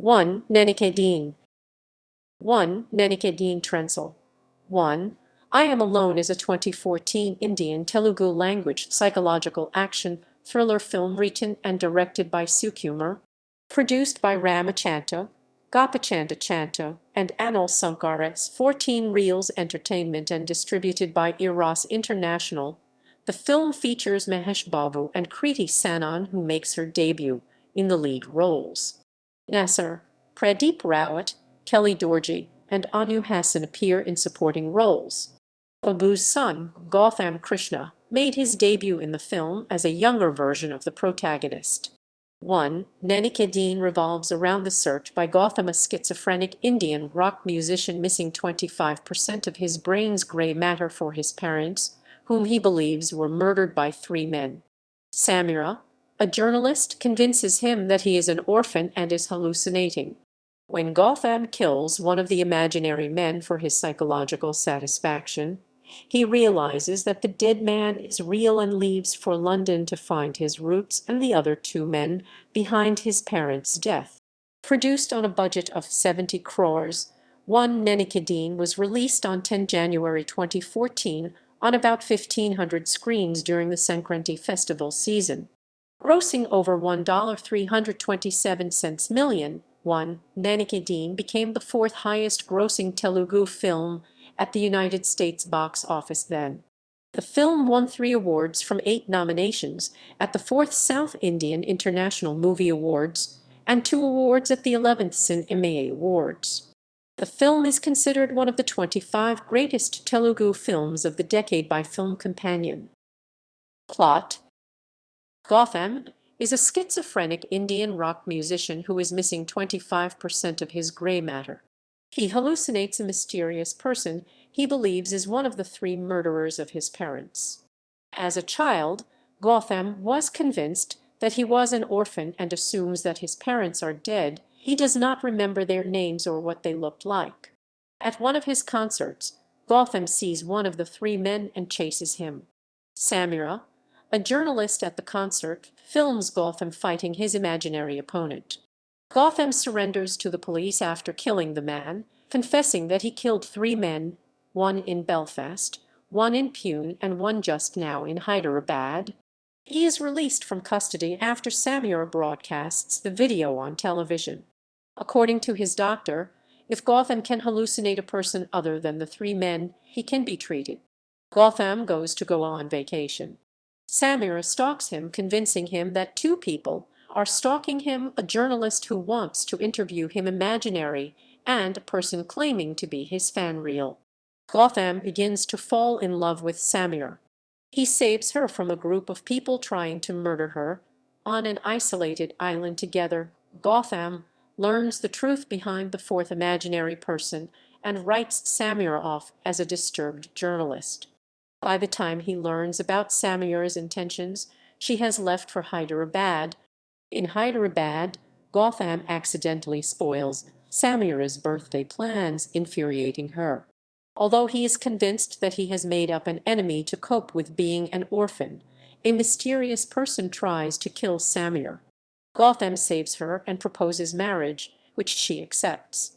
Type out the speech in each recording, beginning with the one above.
1. Nenikeddin. 1. Nenikeddin Trensel. 1. I Am Alone is a 2014 Indian Telugu language psychological action thriller film written and directed by Sukumar, produced by Ramachandra, Gopachandra Chanto, and Anil Sankaras 14 Reels Entertainment and distributed by Eros International. The film features Mahesh Babu and Kriti Sanon, who makes her debut in the lead roles. Nasser, Pradeep Rawat, Kelly Dorji, and Anu Hassan appear in supporting roles. Babu's son, Gautam Krishna, made his debut in the film as a younger version of the protagonist. 1. Nenikeddin revolves around the search by Gautam, a schizophrenic Indian rock musician missing 25% of his brain's gray matter, for his parents, whom he believes were murdered by three men. Samira, a journalist, convinces him that he is an orphan and is hallucinating. When Gautam kills one of the imaginary men for his psychological satisfaction, he realizes that the dead man is real and leaves for London to find his roots and the other two men behind his parents' death. Produced on a budget of 70 crores, 1 Nenikeddin was released on 10 January 2014 on about 1,500 screens during the Sankranti festival season, grossing over $1.327 million. 1. Nenikeddin became the fourth highest grossing Telugu film at the United States box office then. The film won 3 awards from 8 nominations at the 4th South Indian International Movie Awards and 2 awards at the 11th Cinema Awards. The film is considered one of the 25 greatest Telugu films of the decade by Film Companion. Plot: Gautam is a schizophrenic Indian rock musician who is missing 25% of his gray matter. He hallucinates a mysterious person he believes is one of the 3 murderers of his parents. As a child, Gautam was convinced that he was an orphan and assumes that his parents are dead. He does not remember their names or what they looked like. At one of his concerts, Gautam sees one of the 3 men and chases him. Samira, a journalist at the concert, films Gautam fighting his imaginary opponent. Gautam surrenders to the police after killing the man, confessing that he killed 3 men, 1 in Belfast, 1 in Pune, and 1 just now in Hyderabad. He is released from custody after Samira broadcasts the video on television. According to his doctor, if Gautam can hallucinate a person other than the 3 men, he can be treated. Gautam goes to go on vacation. Samira stalks him, convincing him that 2 people are stalking him, a journalist who wants to interview him imaginary and a person claiming to be his fan real. Gautam begins to fall in love with Samira. He saves her from a group of people trying to murder her. On an isolated island together, Gautam learns the truth behind the 4th imaginary person and writes Samira off as a disturbed journalist. By the time he learns about Samira's intentions, she has left for Hyderabad. In Hyderabad, Gautam accidentally spoils Samira's birthday plans, infuriating her. Although he is convinced that he has made up an enemy to cope with being an orphan, a mysterious person tries to kill Samira. Gautam saves her and proposes marriage, which she accepts.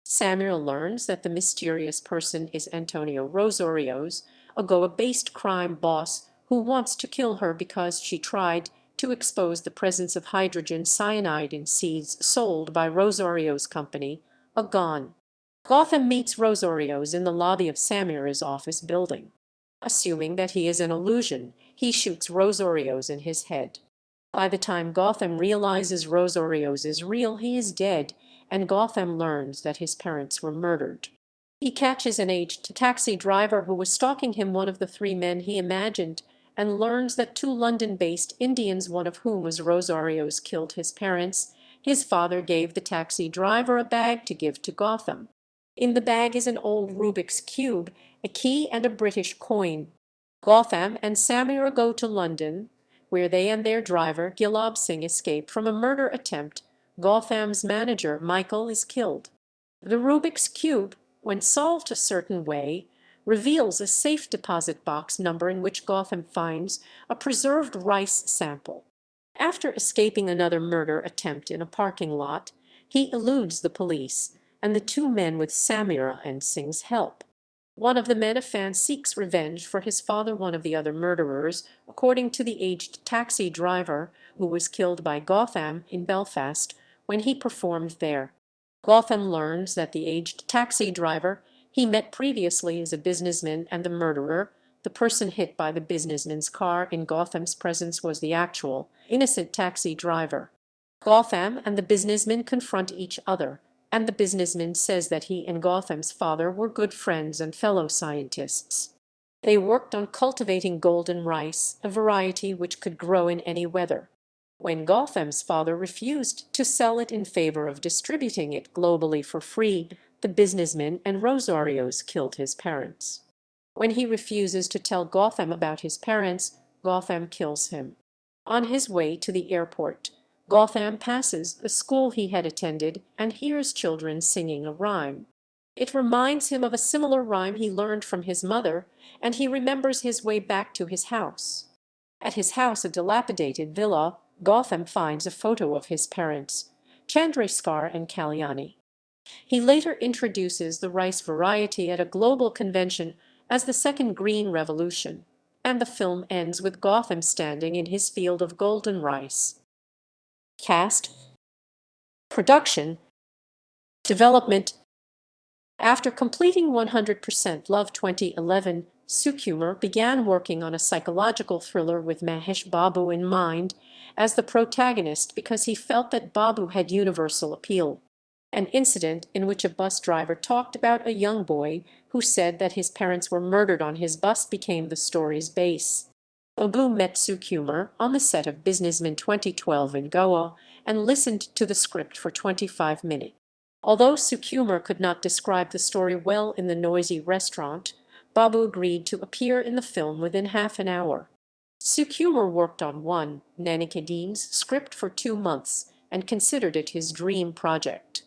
Samira learns that the mysterious person is Antonio Rosarios, a Goa-based crime boss who wants to kill her because she tried to expose the presence of hydrogen cyanide in seeds sold by Rosario's company, Agon. Gautam meets Rosarios in the lobby of Samira's office building. Assuming that he is an illusion, he shoots Rosarios in his head. By the time Gautam realizes Rosarios is real, he is dead, and Gautam learns that his parents were murdered. He catches an aged taxi driver who was stalking him, one of the 3 men he imagined, and learns that 2 London-based Indians, one of whom was Rosarios, killed his parents. His father gave the taxi driver a bag to give to Gautam. In the bag is an old Rubik's Cube, a key, and a British coin. Gautam and Samira go to London, where they and their driver Gilab Singh escape from a murder attempt. Gautam's manager, Michael, is killed. The Rubik's Cube, when solved a certain way, reveals a safe deposit box number in which Gautam finds a preserved rice sample. After escaping another murder attempt in a parking lot, He eludes the police and the two men with Samira and Singh's help. One of the men, a fan, seeks revenge for his father, one of the other murderers, according to the aged taxi driver who was killed by Gotham in Belfast when he performed there. Gotham learns that the aged taxi driver he met previously is a businessman, and the murderer, the person hit by the businessman's car in Gotham's presence, was the actual, innocent taxi driver. Gotham and the businessman confront each other, and the businessman says that he and Gotham's father were good friends and fellow scientists. They worked on cultivating golden rice, a variety which could grow in any weather. When Gotham's father refused to sell it in favor of distributing it globally for free, the businessman and Rosario's killed his parents. When he refuses to tell Gotham about his parents, Gotham kills him. On his way to the airport, Gotham passes the school he had attended and hears children singing a rhyme. It reminds him of a similar rhyme he learned from his mother, and he remembers his way back to his house. At his house, a dilapidated villa, Gotham finds a photo of his parents, Chandrasekhar and Kalyani. He later introduces the rice variety at a global convention as the Second Green Revolution, and the film ends with Gotham standing in his field of golden rice. Cast, production, development. After completing 100% Love 2011, Sukumar began working on a psychological thriller with Mahesh Babu in mind as the protagonist because he felt that Babu had universal appeal. An incident in which a bus driver talked about a young boy who said that his parents were murdered on his bus became the story's base. Babu met Sukumar on the set of Businessman 2012 in Goa and listened to the script for 25 minutes. Although Sukumar could not describe the story well in the noisy restaurant, Babu agreed to appear in the film within half an hour. Sukumar worked on one, Nanikadeen's script for 2 months and considered it his dream project.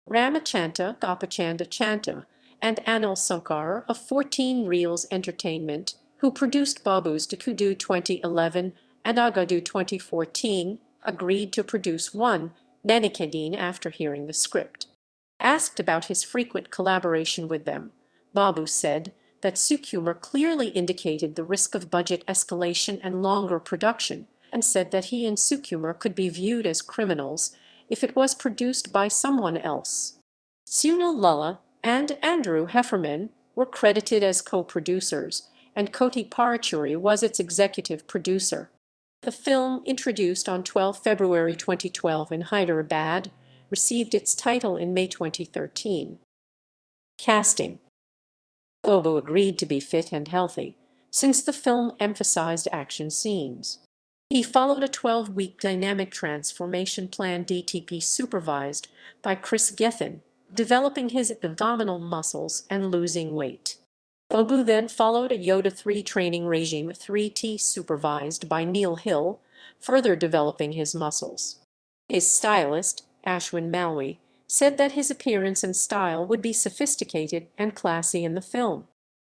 Ramachanta Gopachanda Chanta and Anil Sankar of 14 Reels Entertainment, who produced Babu's Dakudu 2011 and Agadu 2014, agreed to produce one, Nanikadeen, after hearing the script. Asked about his frequent collaboration with them, Babu said that Sukumar clearly indicated the risk of budget escalation and longer production, and said that he and Sukumar could be viewed as criminals if it was produced by someone else. Sunil Lulla and Andrew Hefferman were credited as co-producers, and Koti Parachuri was its executive producer. The film, introduced on 12 February 2012 in Hyderabad, received its title in May 2013. Casting. Babu agreed to be fit and healthy, since the film emphasized action scenes. He followed a 12-week dynamic transformation plan DTP supervised by Chris Gethin, developing his abdominal muscles and losing weight. Babu then followed a Yoda 3 training regime 3T supervised by Neil Hill, further developing his muscles. His stylist, Ashwin Malwi, said that his appearance and style would be sophisticated and classy in the film.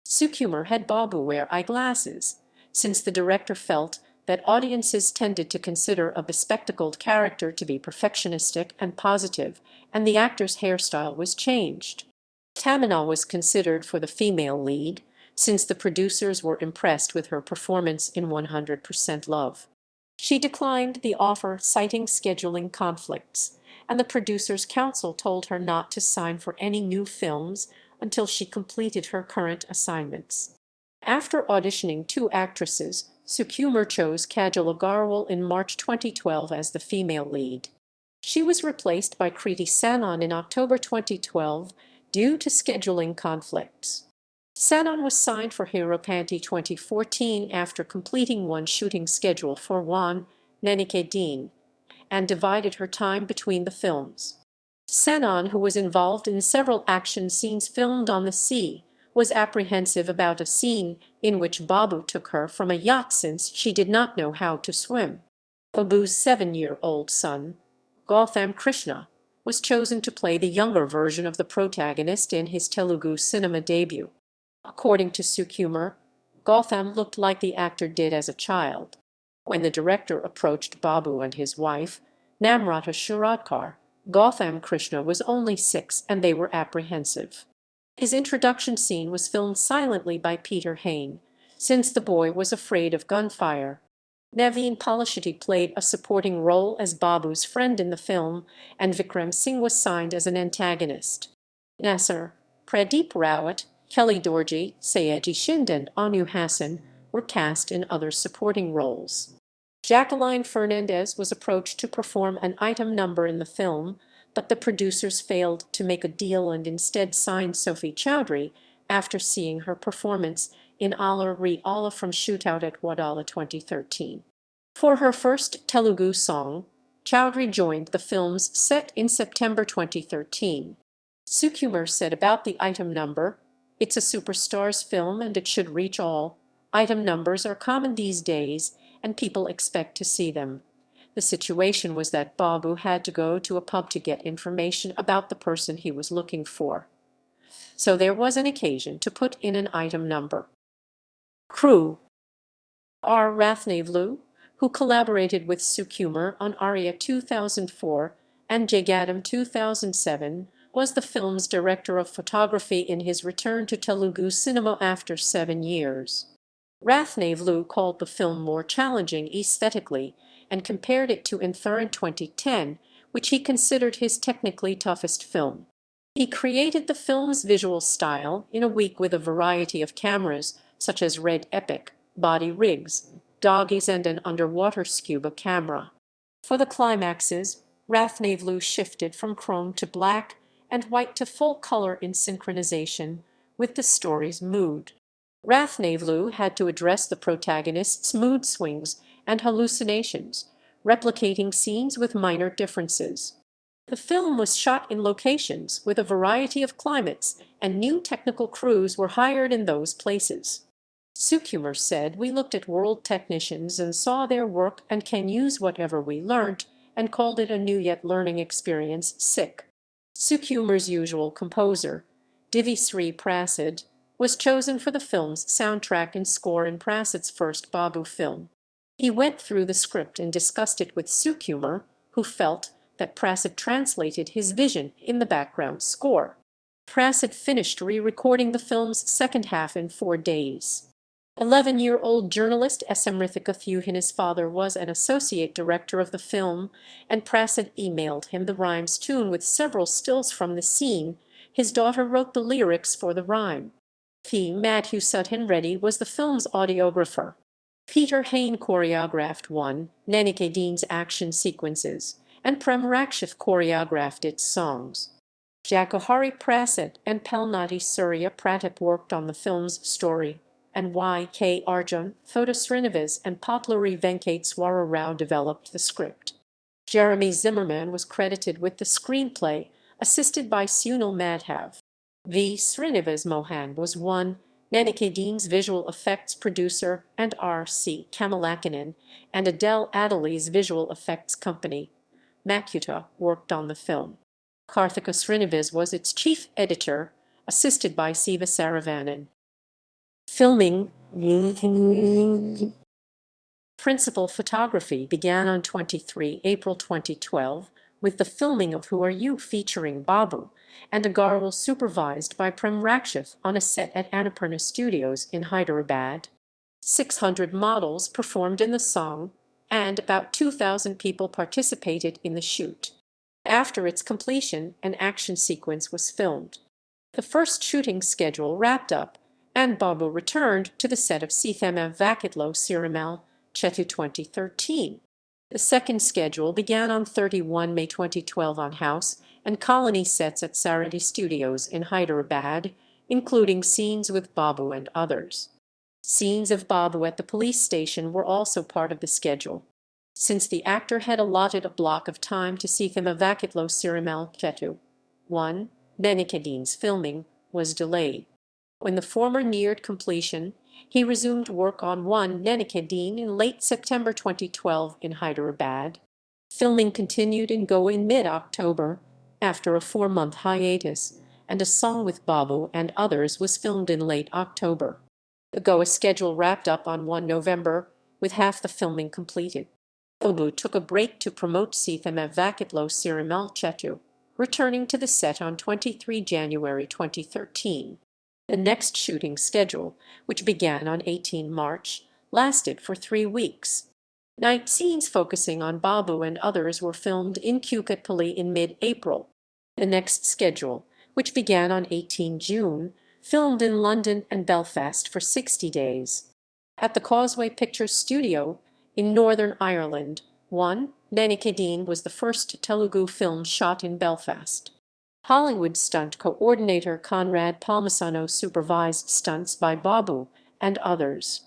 Sukumar had Babu wear eyeglasses, since the director felt that audiences tended to consider a bespectacled character to be perfectionistic and positive, and the actor's hairstyle was changed. Tamina was considered for the female lead, since the producers were impressed with her performance in 100% Love. She declined the offer, citing scheduling conflicts, and the Producers' Council told her not to sign for any new films until she completed her current assignments. After auditioning 2 actresses, Sukumar chose Kajal Agarwal in March 2012 as the female lead. She was replaced by Kriti Sanon in October 2012 due to scheduling conflicts. Sanon was signed for Heropanti 2014 after completing one shooting schedule for One, Nanikadeen, and divided her time between the films. Sanon, who was involved in several action scenes filmed on the sea, was apprehensive about a scene in which Babu took her from a yacht since she did not know how to swim. Babu's 7-year-old son, Gautam Krishna, was chosen to play the younger version of the protagonist in his Telugu cinema debut. According to Sukumar, Gautam looked like the actor did as a child. When the director approached Babu and his wife, Namrata Shirodkar, Gautam Krishna was only 6 and they were apprehensive. His introduction scene was filmed silently by Peter Hain, since the boy was afraid of gunfire. Naveen Polishetty played a supporting role as Babu's friend in the film, and Vikram Singh was signed as an antagonist. Nasser, Pradeep Rawat, Kelly Dorji, Sayeji Shinde and Anu Hassan were cast in other supporting roles. Jacqueline Fernandez was approached to perform an item number in the film, but the producers failed to make a deal and instead signed Sophie Chowdhury after seeing her performance in Alla Re Alla from Shootout at Wadala 2013. For her first Telugu song, Chowdhury joined the film's set in September 2013. Sukumar said about the item number, "It's a superstars film and it should reach all. Item numbers are common these days and people expect to see them. The situation was that Babu had to go to a pub to get information about the person he was looking for. So there was an occasion to put in an item number." Crew: R. Rathnavelu, who collaborated with Sukumar on Arya 2004 and Jagadam 2007, was the film's director of photography in his return to Telugu cinema after 7 years. Rathnavelu called the film more challenging aesthetically and compared it to Enthur in 2010, which he considered his technically toughest film. He created the film's visual style in a week with a variety of cameras, such as Red Epic, body rigs, doggies and an underwater scuba camera. For the climaxes, Rathnavelu shifted from chrome to black and white to full color in synchronization with the story's mood. Rathnavelu had to address the protagonist's mood swings and hallucinations, replicating scenes with minor differences. The film was shot in locations with a variety of climates, and new technical crews were hired in those places. Sukumar said, "We looked at world technicians and saw their work and can use whatever we learnt, and called it a new yet learning experience." Sukumar's usual composer, Divi Sri Prasad, was chosen for the film's soundtrack and score in Prasad's first Babu film. He went through the script and discussed it with Sukumar, who felt that Prasad translated his vision in the background score. Prasad finished re-recording the film's second half in 4 days. 11-year-old journalist S. Amrithika Thuhin's father was an associate director of the film, and Prasad emailed him the rhyme's tune with several stills from the scene. His daughter wrote the lyrics for the rhyme. Matthew Sutton Reddy was the film's audiographer. Peter Hain choreographed one, Nenike Dean's action sequences, and Prem Rakshith choreographed its songs. Jacohari Prasad and Pelnati Surya Pratap worked on the film's story, and Y.K. Arjun, Thoda Srinivas and Popluri Venkateswara Rao developed the script. Jeremy Zimmerman was credited with the screenplay, assisted by Sunil Madhav. V. Srinivas Mohan was one, Nenike Dean's visual effects producer, and R.C. Kamalakanan and Adele Adeli's visual effects company, Makuta, worked on the film. Karthika Srinivas was its chief editor, assisted by Siva Saravanan. Filming. Principal photography began on 23 April 2012 with the filming of Who Are You featuring Babu, and Agarwal supervised by Prem Rakshith on a set at Annapurna Studios in Hyderabad. 600 models performed in the song, and about 2,000 people participated in the shoot. After its completion, an action sequence was filmed. The first shooting schedule wrapped up, and Babu returned to the set of Sithema Vakitlo Sirimal, Chetu 2013. The second schedule began on 31 May 2012 on House and Colony sets at Saradi Studios in Hyderabad, including scenes with Babu and others. Scenes of Babu at the police station were also part of the schedule, since the actor had allotted a block of time to Sithema Vakitlo Sirimal Chetu. 1. Nenike Dean's filming was delayed. When the former neared completion, he resumed work on one Nenike Dean in late September 2012 in Hyderabad. Filming continued in Goa in mid-October, after a 4-month hiatus, and a song with Babu and others was filmed in late October. The Goa schedule wrapped up on 1 November, with half the filming completed. Telugu took a break to promote Sithama Vakitlo Sirimal Chetu, returning to the set on 23 January 2013. The next shooting schedule, which began on 18 March, lasted for 3 weeks. Night scenes focusing on Babu and others were filmed in Kukatpally in mid-April. The next schedule, which began on 18 June, filmed in London and Belfast for 60 days. At the Causeway Pictures Studio in Northern Ireland, Nenikeddine was the first Telugu film shot in Belfast. Hollywood stunt coordinator Conrad Palmisano supervised stunts by Babu and others.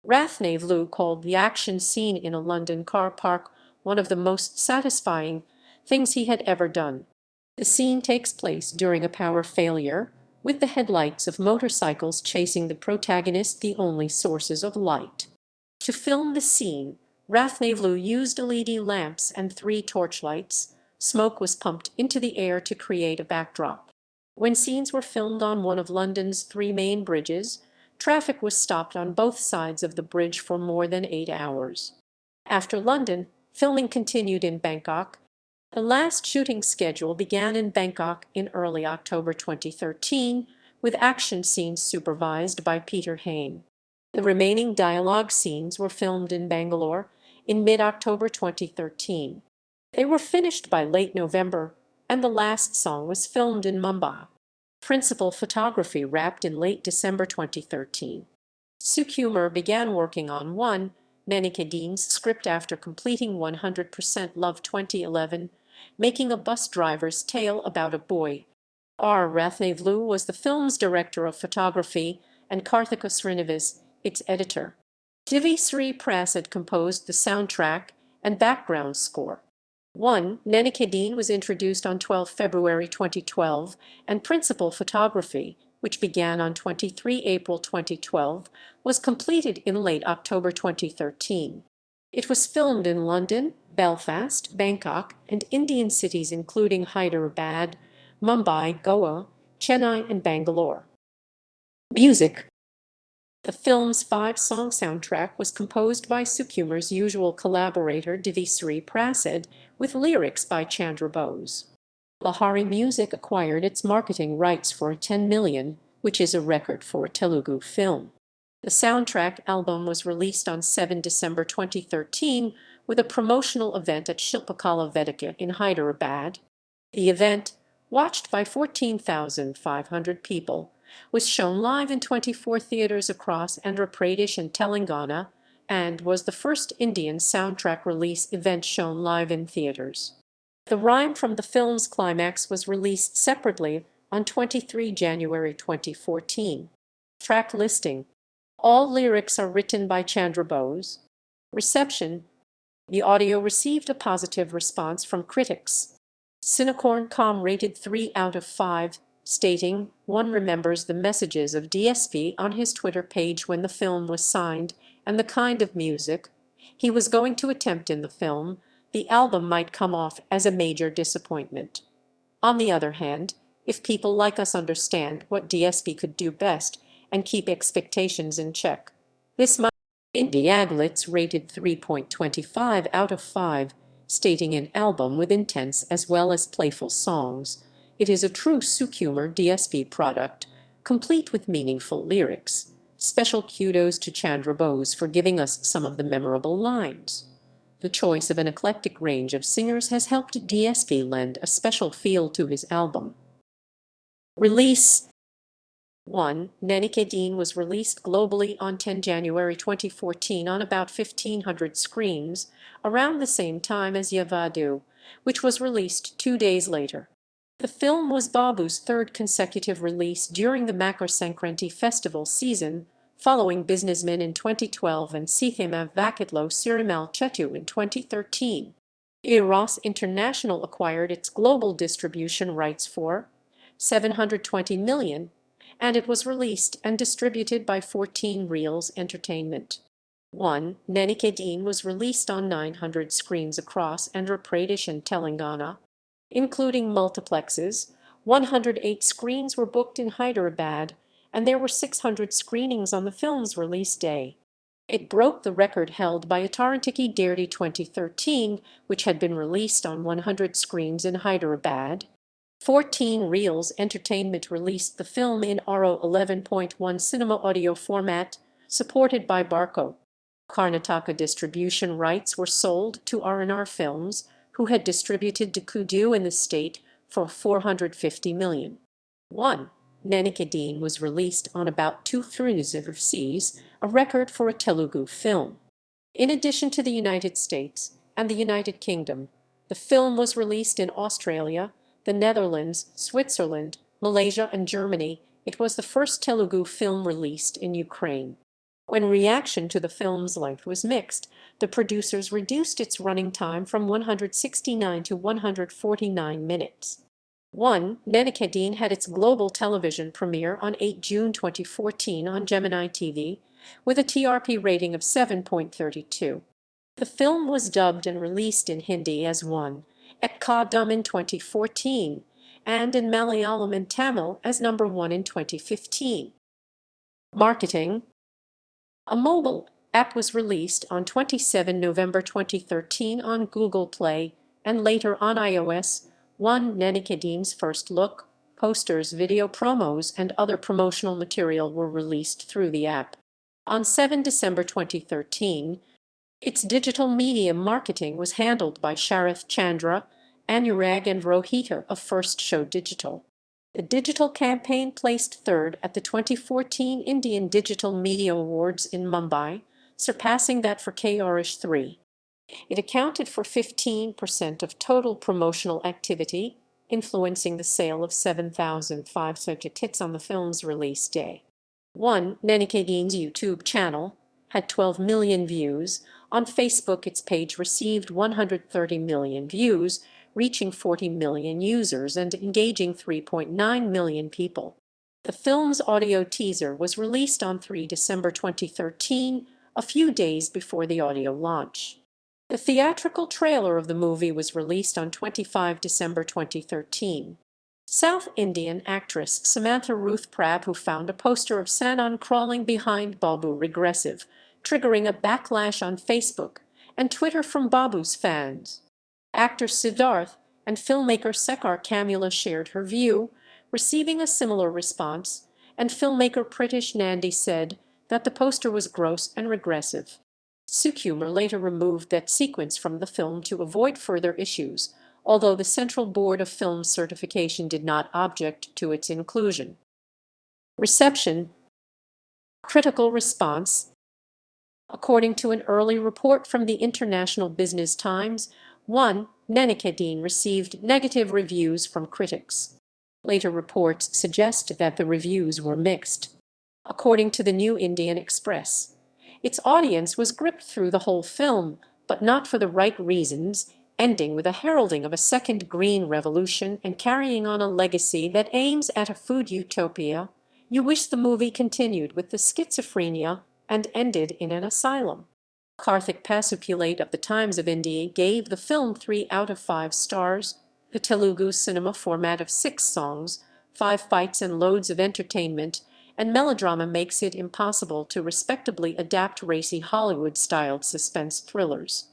Rathnavelu called the action scene in a London car park one of the most satisfying things he had ever done. The scene takes place during a power failure, with the headlights of motorcycles chasing the protagonist the only sources of light. To film the scene, Rathnavelu used LED lamps and 3 torchlights. Smoke was pumped into the air to create a backdrop. When scenes were filmed on one of London's 3 main bridges, traffic was stopped on both sides of the bridge for more than 8 hours. After London, filming continued in Bangkok. The last shooting schedule began in Bangkok in early October 2013, with action scenes supervised by Peter Hain. The remaining dialogue scenes were filmed in Bangalore in mid-October 2013. They were finished by late November, and the last song was filmed in Mumbai. Principal photography wrapped in late December 2013. Sukumar began working on Nenikedine's script after completing 100% Love 2011, making a bus driver's tale about a boy. R. Rathnavelu was the film's director of photography and Karthika Srinivas, its editor. Divi Sri Prasad composed the soundtrack and background score. Nenikeddine was introduced on 12 February 2012, and principal photography, which began on 23 April 2012, was completed in late October 2013. It was filmed in London, Belfast, Bangkok, and Indian cities including Hyderabad, Mumbai, Goa, Chennai, and Bangalore. Music. The film's 5-song soundtrack was composed by Sukumar's usual collaborator Divi Sri Prasad, with lyrics by Chandra Bose. Lahari Music acquired its marketing rights for 10 million, which is a record for a Telugu film. The soundtrack album was released on 7 December 2013 with a promotional event at Shilpakala Vedika in Hyderabad. The event, watched by 14,500 people, was shown live in 24 theaters across Andhra Pradesh and Telangana, and was the first Indian soundtrack release event shown live in theaters. The rhyme from the film's climax was released separately on 23 January 2014. Track listing. All lyrics are written by Chandra Bose. Reception. The audio received a positive response from critics. Cinecorn.com rated 3 out of 5, stating, "One remembers the messages of DSP on his Twitter page when the film was signed, and the kind of music he was going to attempt in the film. The album might come off as a major disappointment. On the other hand, if people like us understand what DSP could do best and keep expectations in check, this might." Indie Aglitz rated 3.25 out of 5, stating an album with intense as well as playful songs. It is a true Sukumar DSP product, complete with meaningful lyrics. Special kudos to Chandra Bose for giving us some of the memorable lines. The choice of an eclectic range of singers has helped DSP lend a special feel to his album. Release. Nenikeddine was released globally on 10 January 2014 on about 1,500 screens, around the same time as Yavadu, which was released 2 days later. The film was Babu's third consecutive release during the Makar Sankranti festival season, following Businessman in 2012 and Sithama Vakitlo Sirimal Chetu in 2013. Eros International acquired its global distribution rights for $720 million, and it was released and distributed by 14 Reels Entertainment. Nenikeddine was released on 900 screens across Andhra Pradesh and Telangana, including multiplexes. 108 screens were booked in Hyderabad, and there were 600 screenings on the film's release day. It broke the record held by Atarantiki Dirty 2013, which had been released on 100 screens in Hyderabad. 14 Reels Entertainment released the film in RO 11.1 cinema audio format, supported by Barco. Karnataka distribution rights were sold to R&R Films, who had distributed Kudu in the state for 450 million. 1. Nenikadine was released on about 2/3 overseas, a record for a Telugu film. In addition to the United States and the United Kingdom, the film was released in Australia, the Netherlands, Switzerland, Malaysia, and Germany. It was the first Telugu film released in Ukraine. When reaction to the film's length was mixed, the producers reduced its running time from 169 to 149 minutes. 1. Nenikadine had its global television premiere on 8 June 2014 on Gemini TV, with a TRP rating of 7.32. The film was dubbed and released in Hindi as One Ekkadam in 2014, and in Malayalam and Tamil as Number 1 in 2015. Marketing. A mobile app was released on 27 November 2013 on Google Play and later on iOS. 1. Nenikadine's first look, posters, video promos, and other promotional material were released through the app. On 7 December 2013, its digital media marketing was handled by Sharath Chandra, Anurag, and Rohita of First Show Digital. The digital campaign placed third at the 2014 Indian Digital Media Awards in Mumbai, surpassing that for KRISH 3. It accounted for 15% of total promotional activity, influencing the sale of 7,500 tickets on the film's release day. 1. Nenikadine's YouTube channel had 12 million views. On Facebook, its page received 130 million views, reaching 40 million users and engaging 3.9 million people. The film's audio teaser was released on 3 December 2013, a few days before the audio launch. The theatrical trailer of the movie was released on 25 December 2013. South Indian actress Samantha Ruth Prabhu, who found a poster of Sanan crawling behind Babu regressive, triggering a backlash on Facebook and Twitter from Babu's fans. Actor Siddharth and filmmaker Sekar Kamula shared her view, receiving a similar response, and filmmaker Pritish Nandi said that the poster was gross and regressive. Sukumar later removed that sequence from the film to avoid further issues, although the Central Board of Film Certification did not object to its inclusion. Reception. Critical response. According to an early report from the International Business Times, 1. Nenikadine received negative reviews from critics. Later reports suggest that the reviews were mixed. According to the New Indian Express, its audience was gripped through the whole film, but not for the right reasons, ending with a heralding of a second green revolution and carrying on a legacy that aims at a food utopia. You wish the movie continued with the schizophrenia and ended in an asylum. Karthik Pasupulate of the Times of India gave the film 3 out of 5 stars. The Telugu cinema format of 6 songs, 5 fights and loads of entertainment and melodrama makes it impossible to respectably adapt racy Hollywood-styled suspense thrillers.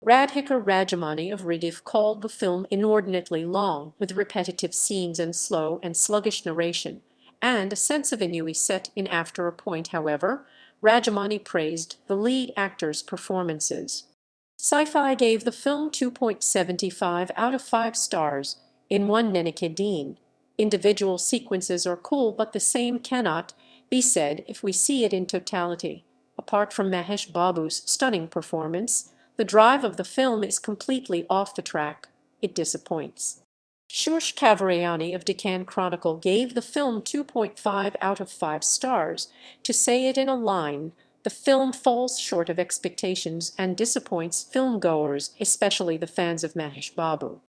Radhika Rajamani of Rediff called the film inordinately long, with repetitive scenes and slow and sluggish narration, and a sense of ennui set in after a point. However, Rajamani praised the lead actors' performances. Sci-Fi gave the film 2.75 out of 5 stars. In 1 Nenikadine, individual sequences are cool, but the same cannot be said if we see it in totality. Apart from Mahesh Babu's stunning performance, the drive of the film is completely off the track. It disappoints. Shursh Kavarayani of Deccan Chronicle gave the film 2.5 out of 5 stars. To say it in a line, the film falls short of expectations and disappoints filmgoers, especially the fans of Mahesh Babu.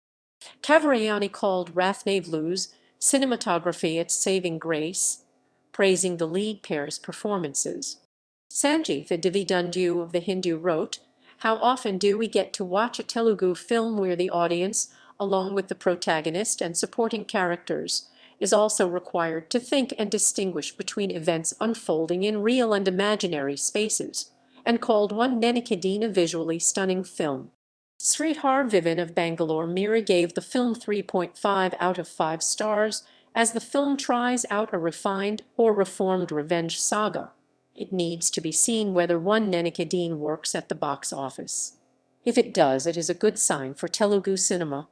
Kavarayani called Rathnavlu's cinematography its saving grace, praising the lead pair's performances. Sanjeev Dividundu of The Hindu wrote, "How often do we get to watch a Telugu film where the audience, along with the protagonist and supporting characters, is also required to think and distinguish between events unfolding in real and imaginary spaces, and called One Nenikadin a visually stunning film. Sridhar Vivan of Bangalore Mirror gave the film 3.5 out of 5 stars, as the film tries out a refined or reformed revenge saga. It needs to be seen whether One Nenikadin works at the box office. If it does, it is a good sign for Telugu cinema.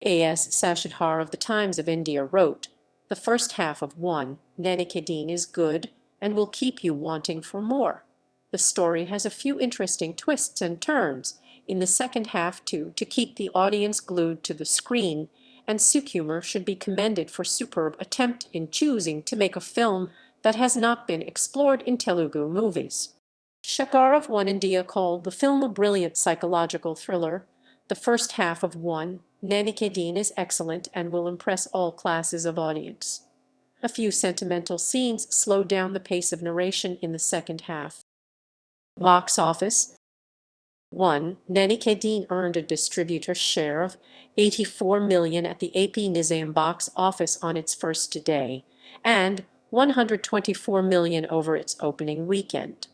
A.S. Sashidhar of the Times of India wrote, "The first half of One Nenikadin is good and will keep you wanting for more. The story has a few interesting twists and turns in the second half too, to keep the audience glued to the screen, and Sukumar should be commended for superb attempt in choosing to make a film that has not been explored in Telugu movies." Shekhar of One India called the film a brilliant psychological thriller. The first half of One Nenikadin is excellent and will impress all classes of audience. A few sentimental scenes slow down the pace of narration in the second half. Box office. One Nenikadin earned a distributor share of 84 million at the AP Nizam box office on its first day, and 124 million over its opening weekend.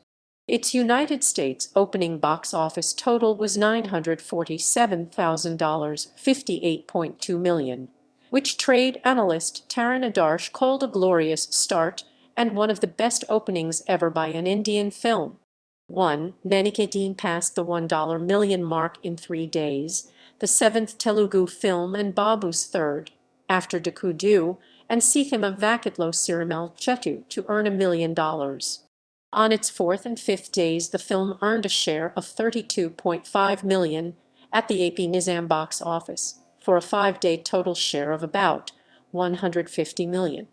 Its United States opening box office total was $947,000, $58.2 million, which trade analyst Taran Adarsh called a glorious start and one of the best openings ever by an Indian film. One Nenikadin passed the $1 million mark in 3 days, the 7th Telugu film and Babu's third, after Dakudu and Seetham Vakitlo Sirimal Chetu, to earn $1 million. On its 4th and 5th days, the film earned a share of 32.5 million at the AP Nizam box office, for a 5-day total share of about 150 million.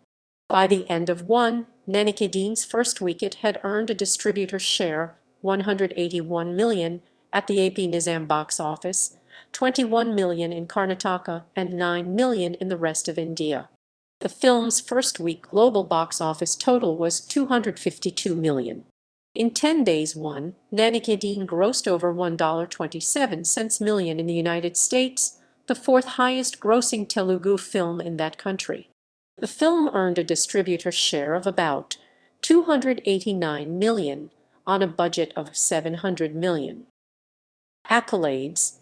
By the end of One Nenikadin's first week, it had earned a distributor share 181 million at the AP Nizam box office, 21 million in Karnataka, and 9 million in the rest of India. The film's first week global box office total was 252 million. In 10 days, One Nenikadin grossed over $1.27 million in the United States, the fourth highest grossing Telugu film in that country. The film earned a distributor share of about 289 million on a budget of 700 million. Accolades.